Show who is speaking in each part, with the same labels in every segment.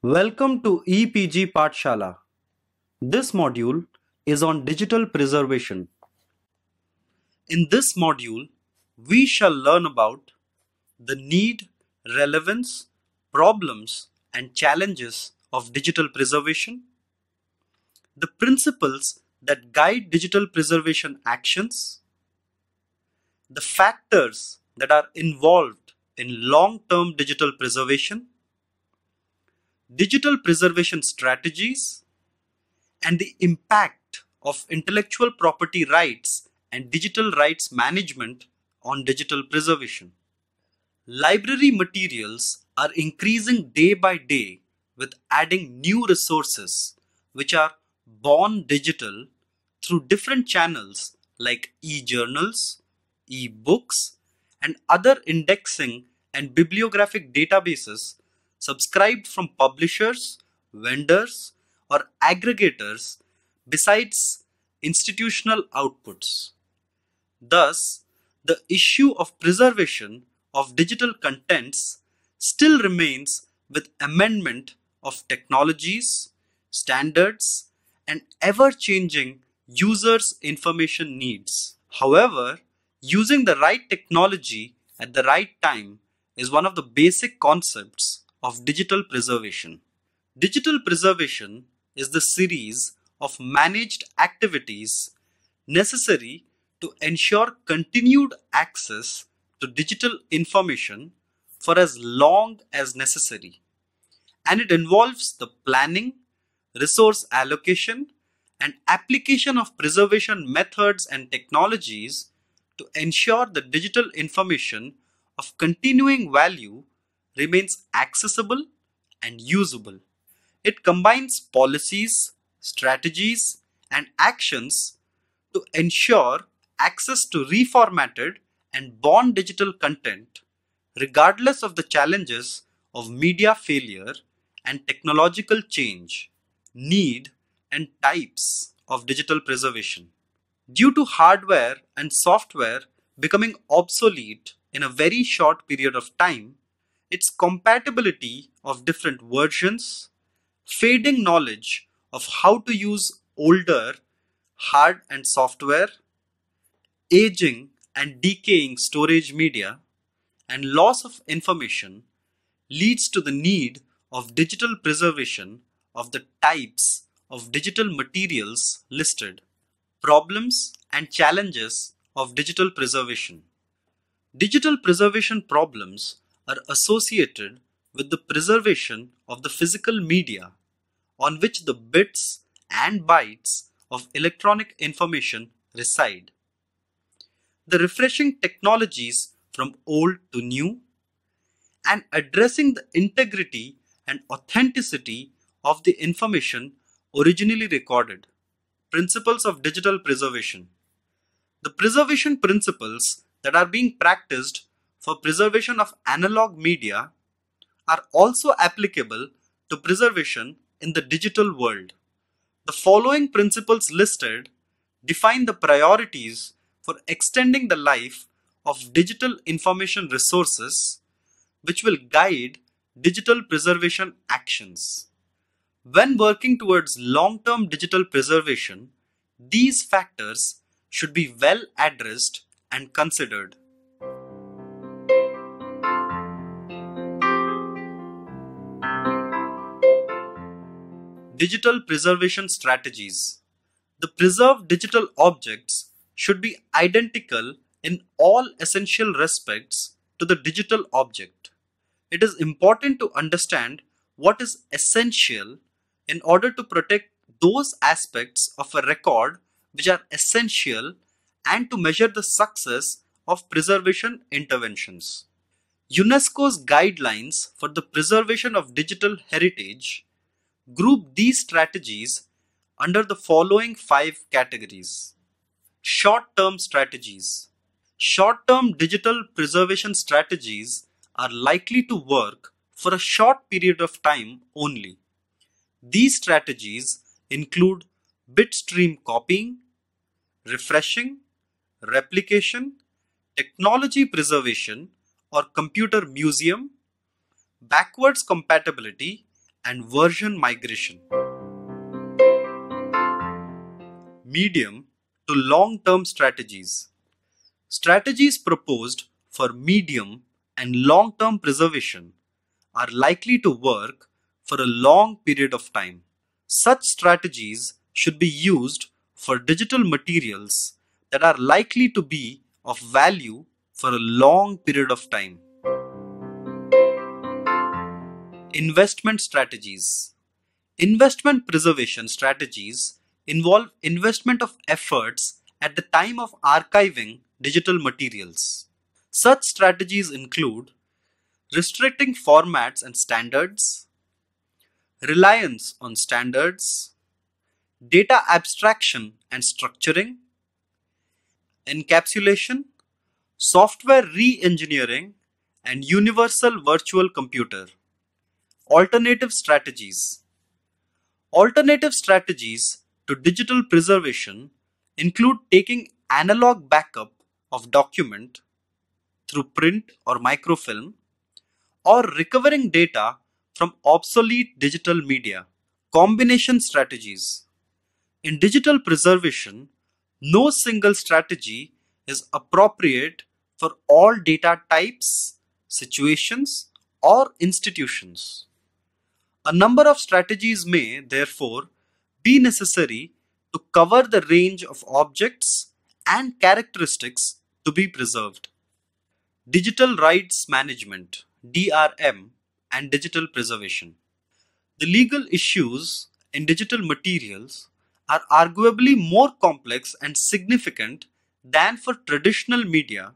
Speaker 1: Welcome to EPG Pathshala. This module is on digital preservation. In this module, we shall learn about the need, relevance, problems, and challenges of digital preservation, the principles that guide digital preservation actions, the factors that are involved in long-term digital preservation, digital preservation strategies, and the impact of intellectual property rights and digital rights management on digital preservation. Library materials are increasing day by day with adding new resources which are born digital through different channels like e-journals, e-books, and other indexing and bibliographic databases subscribed from publishers, vendors, or aggregators besides institutional outputs. Thus, the issue of preservation of digital contents still remains with amendment of technologies, standards, and ever-changing users' information needs. However, using the right technology at the right time is one of the basic concepts of digital preservation. Digital preservation is the series of managed activities necessary to ensure continued access to digital information for as long as necessary, and it involves the planning, resource allocation, and application of preservation methods and technologies to ensure the digital information of continuing value remains accessible and usable. It combines policies, strategies, and actions to ensure access to reformatted and born digital content, regardless of the challenges of media failure and technological change, need, and types of digital preservation. Due to hardware and software becoming obsolete in a very short period of time, its compatibility of different versions, fading knowledge of how to use older hard and software, aging and decaying storage media, and loss of information leads to the need of digital preservation of the types of digital materials listed. Problems and challenges of digital preservation. Digital preservation problems are associated with the preservation of the physical media on which the bits and bytes of electronic information reside. The refreshing technologies from old to new, and addressing the integrity and authenticity of the information originally recorded. Principles of digital preservation. The preservation principles that are being practiced for preservation of analog media are also applicable to preservation in the digital world. The following principles listed define the priorities for extending the life of digital information resources, which will guide digital preservation actions. When working towards long-term digital preservation, these factors should be well addressed and considered. Digital preservation strategies. The preserved digital objects should be identical in all essential respects to the digital object. It is important to understand what is essential in order to protect those aspects of a record which are essential and to measure the success of preservation interventions. UNESCO's guidelines for the preservation of digital heritage group these strategies under the following 5 categories. Short-term strategies. Short-term digital preservation strategies are likely to work for a short period of time only. These strategies include bitstream copying, refreshing, replication, technology preservation or computer museum, backwards compatibility, and version migration. Medium to long-term strategies. Strategies proposed for medium and long-term preservation are likely to work for a long period of time. Such strategies should be used for digital materials that are likely to be of value for a long period of time. Investment strategies. Investment preservation strategies involve investment of efforts at the time of archiving digital materials. Such strategies include restricting formats and standards, reliance on standards, data abstraction and structuring, encapsulation, software re-engineering, and universal virtual computer. Alternative strategies. Alternative strategies to digital preservation include taking analog backup of document through print or microfilm, or recovering data from obsolete digital media. Combination strategies. In digital preservation, no single strategy is appropriate for all data types, situations, or institutions. A number of strategies may, therefore, be necessary to cover the range of objects and characteristics to be preserved. Digital Rights Management (DRM) and Digital Preservation. The legal issues in digital materials are arguably more complex and significant than for traditional media,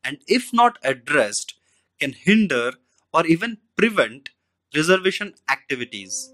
Speaker 1: and if not addressed, can hinder or even prevent preservation activities.